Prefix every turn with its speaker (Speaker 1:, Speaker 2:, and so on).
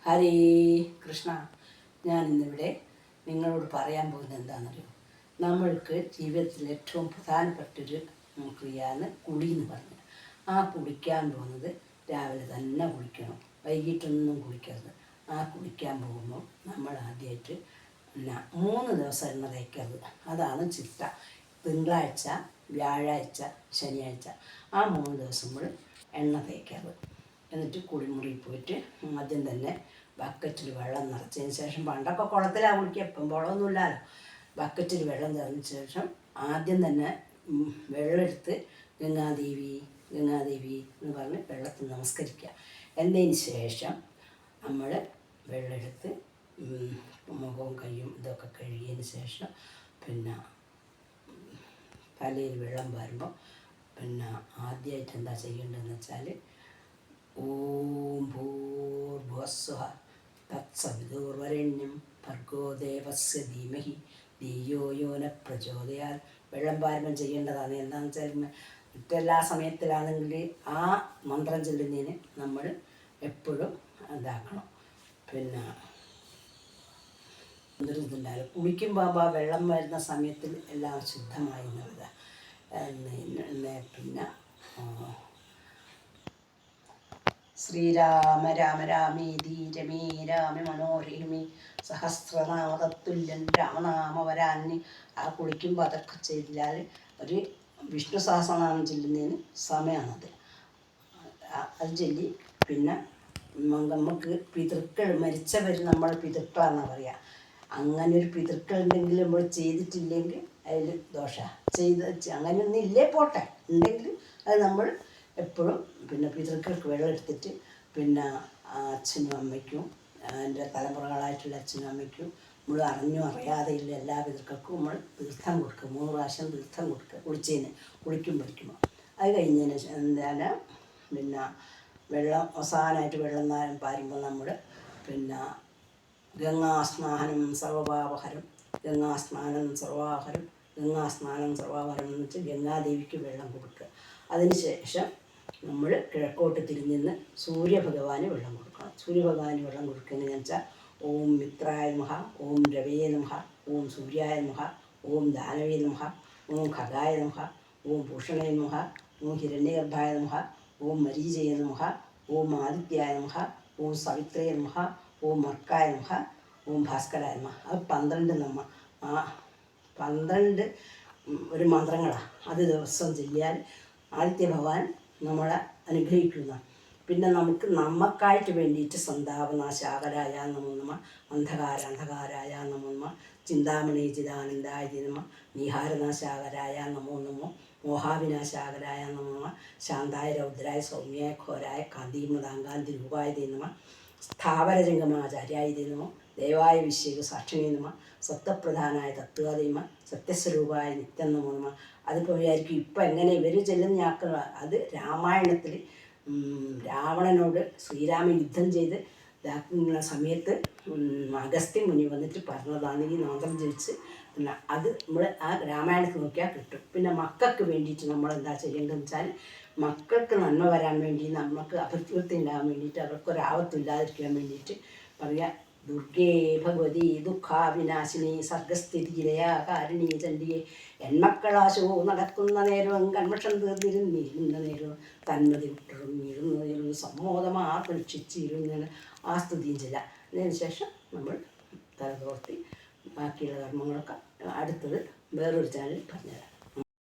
Speaker 1: ഹരേ കൃഷ്ണ. ഞാനിന്നിവിടെ നിങ്ങളോട് പറയാൻ പോകുന്നത് എന്താണെന്നറിയോ? നമ്മൾക്ക് ജീവിതത്തിൽ ഏറ്റവും പ്രധാനപ്പെട്ടൊരു ക്രിയയാണ് കുളി എന്ന് പറഞ്ഞത്. ആ കുളിക്കാൻ പോകുന്നത് രാവിലെ തന്നെ കുളിക്കണം, വൈകിട്ടൊന്നും കുളിക്കരുത്. ആ കുളിക്കാൻ പോകുമ്പോൾ നമ്മൾ ആദ്യമായിട്ട് 3 ദിവസം എണ്ണ തേക്കരുത്. അതാണ് ചിട്ട. തിങ്കളാഴ്ച, വ്യാഴാഴ്ച, ശനിയാഴ്ച ആ 3 ദിവസം നമ്മൾ എണ്ണ തേക്കരുത്. എന്നിട്ട് കുളിമുറിയിൽ പോയിട്ട് ആദ്യം തന്നെ ബക്കറ്റിൽ വെള്ളം നിറച്ചതിന് ശേഷം, പണ്ടൊക്കെ കുളത്തിലാണ് കുളിക്കുക, ഇപ്പം കുളമൊന്നുമില്ലല്ലോ. ബക്കറ്റിൽ വെള്ളം നിറഞ്ഞ ശേഷം ആദ്യം തന്നെ വെള്ളമെടുത്ത് ഗംഗാദേവി ഗംഗാദേവി എന്ന് പറഞ്ഞ് വെള്ളത്തിൽ നമസ്കരിക്കുക. എന്നതിന് ശേഷം നമ്മൾ വെള്ളമെടുത്ത് മുഖവും കയ്യും ഇതൊക്കെ കഴുകിയതിന് ശേഷം പിന്നെ തലയിൽ വെള്ളം വരുമ്പോൾ പിന്നെ ആദ്യമായിട്ട് എന്താ ചെയ്യേണ്ടതെന്ന് വെച്ചാൽ, ഓം ഭൂർഭുവസ്വഃ തത്സവിതുർവരെണ്യം ഭർഗോ ദേവസ്യ ധീമഹി ധിയോ യോ ന പ്രചോദയാൽ. വെള്ളം പാരുമ്പം ചെയ്യേണ്ടതാണ്. എന്താണെന്ന് വെച്ചാൽ, മറ്റെല്ലാ സമയത്തിലാണെങ്കിൽ ആ മന്ത്രം ചൊല്ലുന്നതിന് നമ്മൾ എപ്പോഴും ഇതാക്കണം. പിന്നെ എന്തൊരിതുണ്ടായാലും കുളിക്കുമ്പോൾ ആ വെള്ളം വരുന്ന സമയത്തിൽ എല്ലാം ശുദ്ധമായി എന്നുള്ളത്. പിന്നെ ശ്രീരാമ രാമ രാമേതി രമേ രാമ മനോരമേ സഹസ്രനാമതത്തുല്യൻ രാമനാമവരാന്നി. ആ കുളിക്കുമ്പോൾ അതൊക്കെ ചെയ്താൽ ഒരു വിഷ്ണു സഹസ്രനാമം ചൊല്ലുന്നതിന് സമയമാണത്. അത് ചൊല്ലി പിന്നെ നമുക്ക് പിതൃക്കൾ, മരിച്ചവർ നമ്മൾ പിതൃക്കളാണെന്ന് പറയുക. അങ്ങനെ ഒരു പിതൃക്കൾ ഉണ്ടെങ്കിൽ നമ്മൾ ചെയ്തിട്ടില്ലെങ്കിൽ അതിൽ ദോഷമാണ്. അങ്ങനെയൊന്നും ഇല്ലേ പോട്ടെ, ഉണ്ടെങ്കിൽ അത് നമ്മൾ എപ്പോഴും പിന്നെ പിതൃക്കൾക്ക് വെള്ളം എടുത്തിട്ട് പിന്നെ അച്ഛനും അമ്മയ്ക്കും എൻ്റെ തലമുറകളായിട്ടുള്ള അച്ഛനും അമ്മയ്ക്കും നമ്മൾ അറിഞ്ഞും അറിയാതെയുള്ള എല്ലാ പിതൃക്കൾക്കും നമ്മൾ തീർത്ഥം കൊടുക്കുക. 3 പ്രാവശ്യം തീർത്ഥം കൊടുക്കുക കുളിക്കുമ്പോൾ. അത് കഴിഞ്ഞതിന് എന്താണ് പിന്നെ വെള്ളം അവസാനമായിട്ട് വെള്ളം പാരുമ്പോൾ നമ്മൾ പിന്നെ ഗംഗാസ്നാനം സർവപാപഹരം, ഗംഗാസ്നാനം സർവാഹരം, ഗംഗാസ്നാനം സർവാഹരം എന്ന് വെച്ചാൽ ഗംഗാദേവിക്ക് വെള്ളം കൊടുക്കുക. അതിന് ശേഷം നമ്മൾ കിഴക്കോട്ട് തിരിഞ്ഞിന്ന് സൂര്യഭഗവാന് വെള്ളം കൊടുക്കണം. സൂര്യഭഗവാന് വെള്ളം കൊടുക്കുന്നതെന്ന് വെച്ചാൽ, ഓം മിത്രായ നമഃ, ഓം രവയേ നമഃ, ഓം സൂര്യായ നമഃ, ഓം ദാനവേ നമഃ, ഓം ഖഗായ നമഃ, ഓം ഭൂഷണേ നമഃ, ഓം ഹിരണ്യഗർഭായ നമഃ, ഓം മരീചയ നമഃ, ഓം ആദിത്യായ നമഃ, ഓം സവിത്രേ നമഃ, ഓം മർക്കായ നമഃ, ഓം ഭാസ്കരായ നമഃ. അത് 12 ഒരു മന്ത്രങ്ങളാണ്. അത് ദിവസം ചൊല്ലിയാൽ ആദിത്യ ഭഗവാൻ നമ്മളെ അനുഗ്രഹിക്കുന്ന. പിന്നെ നമുക്കായിട്ട് വേണ്ടിയിട്ട് സന്താപനാശാകരായ നമോ നമഃ, അന്ധകാരായ നമോ നമഃ, ചിന്താമണി ചിദാനന്ദായ നമഃ, നീഹാരനാശാകരായ നമോ നമോ, മോഹാവിനാശാകരായ നമോ നമഃ, ശാന്തായ രൗദ്രായ സൗമ്യായ ഘോരായ കാന്തിമതാങ്കാന്തി രൂപായ നമഃ, സ്ഥാവരജംഗമാചാര്യായ നമോ, ദേവായ വിശ്വേക സാക്ഷിണി നമഃ, സത്വപ്രധാനായ തത്വാദൈ നമഃ, സത്യസ്വരൂപായ നിത്യം നമോ നമഃ. അതിപ്പോൾ വിചാരിക്കും ഇപ്പം എങ്ങനെ ഇവർ ചെല്ലുന്ന ഞാക്കൾ. അത് രാമായണത്തിൽ രാവണനോട് ശ്രീരാമൻ യുദ്ധം ചെയ്ത് ഇതാക്കുന്ന സമയത്ത് അഗസ്ത്യ മുനി വന്നിട്ട് പറഞ്ഞതാണ് ഈ മന്ത്രം ജപിച്ച്. പിന്നെ അത് നമ്മൾ ആ രാമായണത്തിൽ നോക്കിയാൽ കിട്ടും. പിന്നെ മക്കൾക്ക് വേണ്ടിയിട്ട് നമ്മൾ എന്താ ചെയ്യേണ്ടതെന്ന് വെച്ചാൽ, മക്കൾക്ക് നന്മ വരാൻ വേണ്ടി, നമുക്ക് അപകീർത്തി ഉണ്ടാകാൻ വേണ്ടിയിട്ട്, അവർക്കൊരാപത്തില്ലാതിരിക്കാൻ വേണ്ടിയിട്ട് പറയുക, ദുർഗേ ഭഗവതി ദുഃഖാവിനാശിനി സർഗസ്ഥിതിലയാകാരിണി ചണ്ഡിയെ. എൺമക്കളാശോ നടക്കുന്ന നേരവും കൺമഷം തീർന്നിരുന്നിരുന്ന നേരവും തന്മതി വിട്ടറും ഇരുന്ന നേരവും സമ്മോദമാർക്ഷിച്ചിരുന്ന ആ സ്തുതിയും ചില. അതിന് ശേഷം നമ്മൾ തലതോർത്തി ബാക്കിയുള്ള കർമ്മങ്ങളൊക്കെ അടുത്തത് വേറൊരു ചാനലിൽ പറഞ്ഞുതരാം.